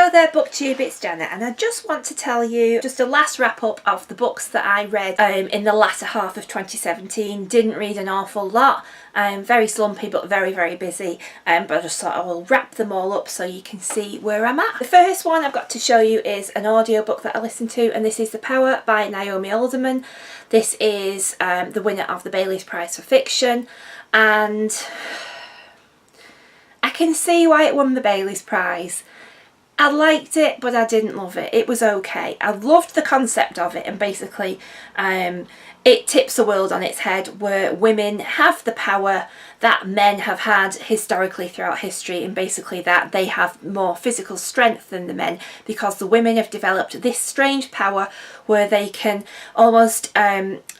Hello there booktube, it's Janet, and I just want to tell you just a last wrap up of the books that I read in the latter half of 2017. Didn't read an awful lot, very slumpy but very busy, but I just thought I will wrap them all up so you can see where I'm at. The first one I've got to show you is an audiobook that I listened to, and this is The Power by Naomi Alderman. This is the winner of the Bailey's Prize for Fiction, and I can see why it won the Bailey's Prize. I liked it, but I didn't love it. It was okay. I loved the concept of it, and basically it tips the world on its head, where women have the power that men have had historically throughout history, and basically that they have more physical strength than the men, because the women have developed this strange power where they can almost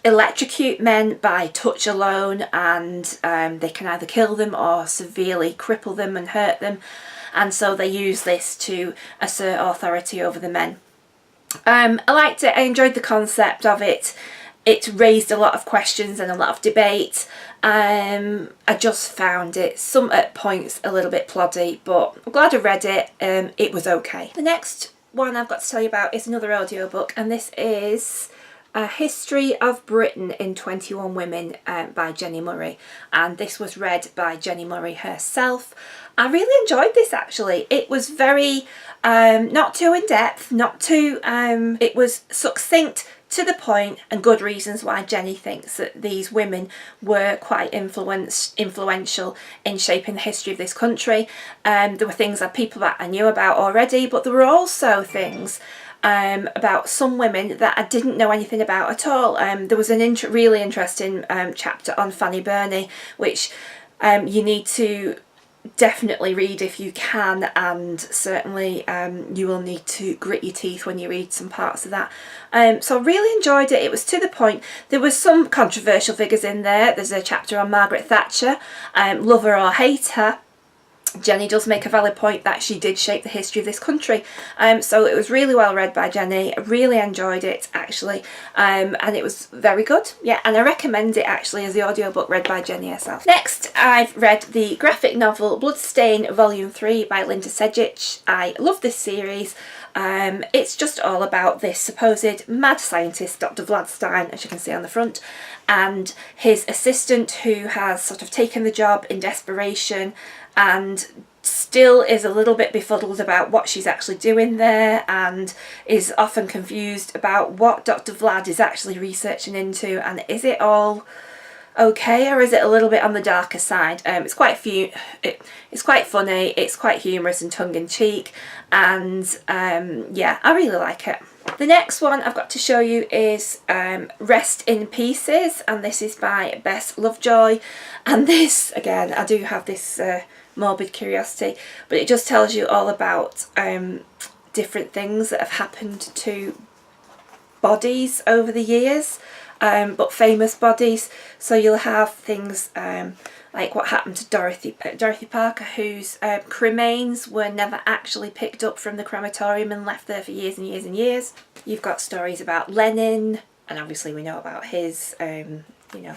electrocute men by touch alone, and they can either kill them or severely cripple them and hurt them. And so they use this to assert authority over the men. I liked it. I enjoyed the concept of it. It raised a lot of questions and a lot of debate. I just found it at points a little bit ploddy, but I'm glad I read it. It was okay. The next one I've got to tell you about is another audiobook, and this is A History of Britain in 21 Women by Jenny Murray, and this was read by Jenny Murray herself. I really enjoyed this actually. It was very not too in-depth, not too it was succinct, to the point, and good reasons why Jenny thinks that these women were quite influential in shaping the history of this country. There were things that I knew about already, but there were also things about some women that I didn't know anything about at all. There was an really interesting chapter on Fanny Burney, which you need to definitely read if you can, and certainly you will need to grit your teeth when you read some parts of that. So I really enjoyed it. It was to the point. There was some controversial figures in there. There's a chapter on Margaret Thatcher, love her or hate her. Jenny does make a valid point that she did shape the history of this country. So it was really well read by Jenny. I really enjoyed it actually, and it was very good. Yeah, and I recommend it actually as the audiobook read by Jenny herself. Next, I've read the graphic novel Bloodstain Volume 3 by Linda Sedgwick. I love this series. It's just all about this supposed mad scientist, Dr. Vladstein, as you can see on the front, and his assistant, who has sort of taken the job in desperation and still is a little bit befuddled about what she's actually doing there, and is often confused about what Dr. Vlad is actually researching into, and is it all okay or is it a little bit on the darker side. It's quite funny, it's quite humorous and tongue-in-cheek, and yeah, I really like it. The next one I've got to show you is Rest in Pieces, and this is by Bess Lovejoy. And this, again, I do have this morbid curiosity, but it just tells you all about different things that have happened to bodies over the years, but famous bodies. So you'll have things like what happened to Dorothy Parker, whose cremains were never actually picked up from the crematorium and left there for years and years and years. You've got stories about Lenin, and obviously we know about his you know,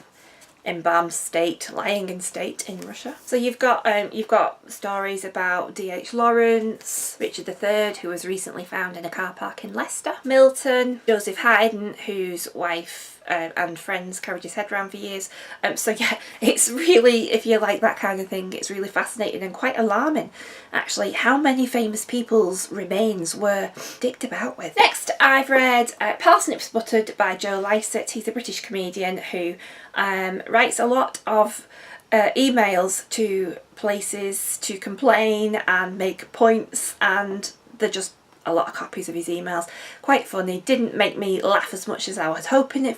embalmed state, lying in state in Russia. So you've got stories about D.H. Lawrence, Richard III, who was recently found in a car park in Leicester, Milton, Joseph Haydn, whose wife and friends carried his head around for years. So yeah, it's really, if you like that kind of thing, it's really fascinating and quite alarming actually how many famous people's remains were dicked about with. Next, I've read Parsnip Sputtered by Joe Lycett. He's a British comedian who writes a lot of emails to places to complain and make points, and they're just a lot of copies of his emails. Quite funny. Didn't make me laugh as much as I was hoping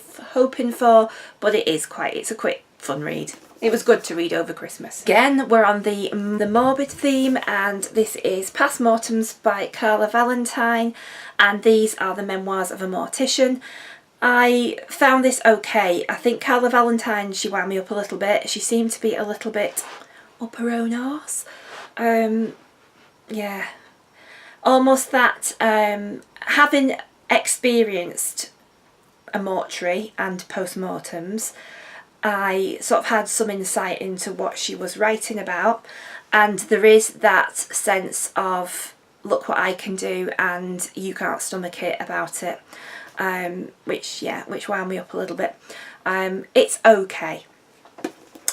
for, but it's a quick fun read. It was good to read over Christmas. Again, we're on the morbid theme, and this is Past Mortems by Carla Valentine, and these are the memoirs of a mortician. I found this okay. I think Carla Valentine, she wound me up a little bit. She seemed to be a little bit up her own arse. Yeah. Almost that having experienced a mortuary and post-mortems, I sort of had some insight into what she was writing about, and there is that sense of look what I can do and you can't stomach it about it, which wound me up a little bit. It's okay.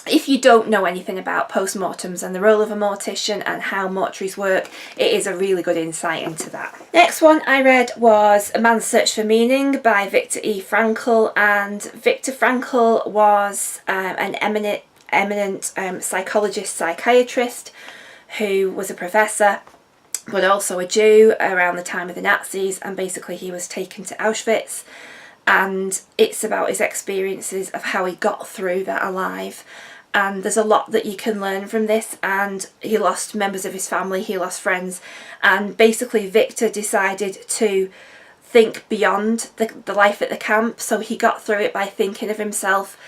If you don't know anything about postmortems and the role of a mortician and how mortuaries work, it is a really good insight into that. Next one I read was A Man's Search for Meaning by Viktor E. Frankl, and Viktor Frankl was an eminent psychologist, psychiatrist who was a professor but also a Jew around the time of the Nazis, and basically he was taken to Auschwitz, and it's about his experiences of how he got through that alive. And there's a lot that you can learn from this, and he lost members of his family, he lost friends, and basically Viktor decided to think beyond the life at the camp. So he got through it by thinking of himself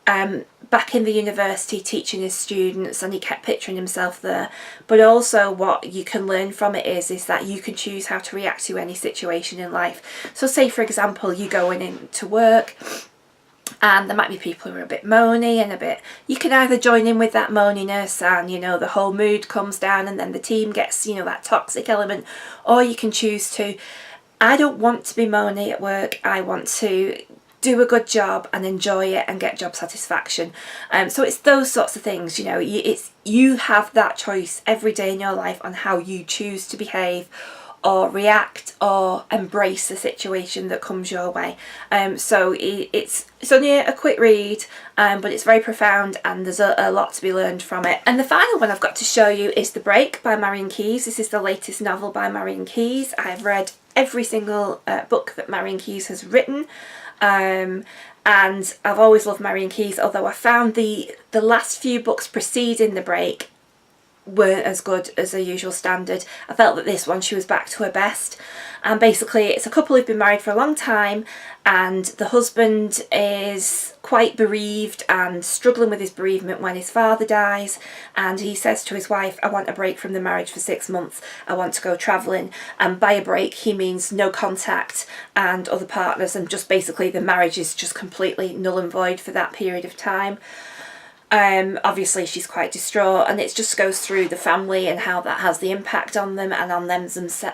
back in the university teaching his students, and he kept picturing himself there. But also what you can learn from it is that you can choose how to react to any situation in life. So say for example you going into work and there might be people who are a bit moany and you can either join in with that moaniness and, you know, the whole mood comes down and then the team gets, you know, that toxic element, or you can choose to, I don't want to be moany at work, I want to do a good job and enjoy it and get job satisfaction. So it's those sorts of things, you know, you have that choice every day in your life on how you choose to behave or react or embrace the situation that comes your way. So it's only a quick read, but it's very profound and there's a lot to be learned from it. And the final one I've got to show you is The Break by Marian Keyes. This is the latest novel by Marian Keyes. I've read every single book that Marian Keyes has written. And I've always loved Marian Keyes, although I found the last few books preceding The Break weren't as good as the usual standard. I felt that this one, she was back to her best. And basically it's a couple who've been married for a long time and the husband is quite bereaved and struggling with his bereavement when his father dies, and he says to his wife, I want a break from the marriage for 6 months, I want to go travelling. And by a break he means no contact and other partners, and just basically the marriage is just completely null and void for that period of time. Obviously she's quite distraught, and it just goes through the family and how that has the impact on them and on them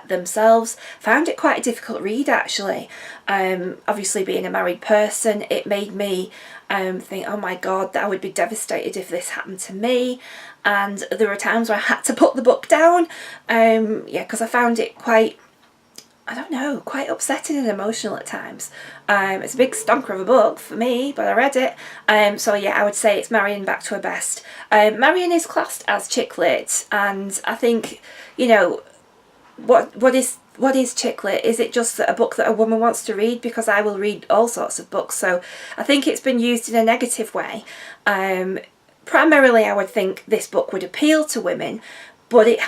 themselves. Found it quite a difficult read actually. Obviously being a married person, it made me think, oh my god, I would be devastated if this happened to me. And there were times where I had to put the book down, yeah, because I found it quite, I don't know, quite upsetting and emotional at times. It's a big stonker of a book for me, but I read it. So yeah, I would say it's Marian back to her best. Marian is classed as chick lit, and I think, you know, what is chick lit? Is it just a book that a woman wants to read? Because I will read all sorts of books, so I think it's been used in a negative way. Primarily I would think this book would appeal to women, but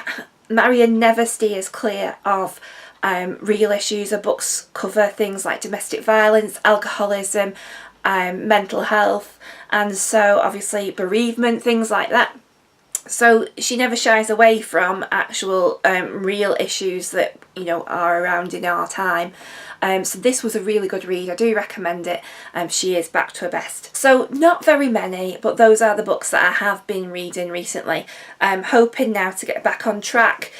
Marian never steers clear of real issues. Her books cover things like domestic violence, alcoholism, mental health, and so obviously bereavement, things like that. So she never shies away from actual real issues that, you know, are around in our time. So this was a really good read. I do recommend it. She is back to her best. So not very many, but those are the books that I have been reading recently. I'm hoping now to get back on track.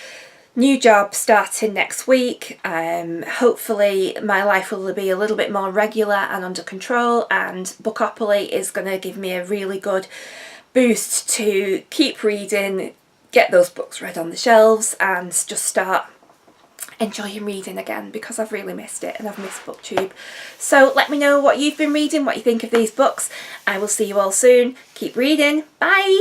New job starting next week. Hopefully my life will be a little bit more regular and under control, and Bookopoly is going to give me a really good boost to keep reading, get those books read on the shelves, and just start enjoying reading again, because I've really missed it and I've missed BookTube. So let me know what you've been reading, what you think of these books. I will see you all soon. Keep reading. Bye!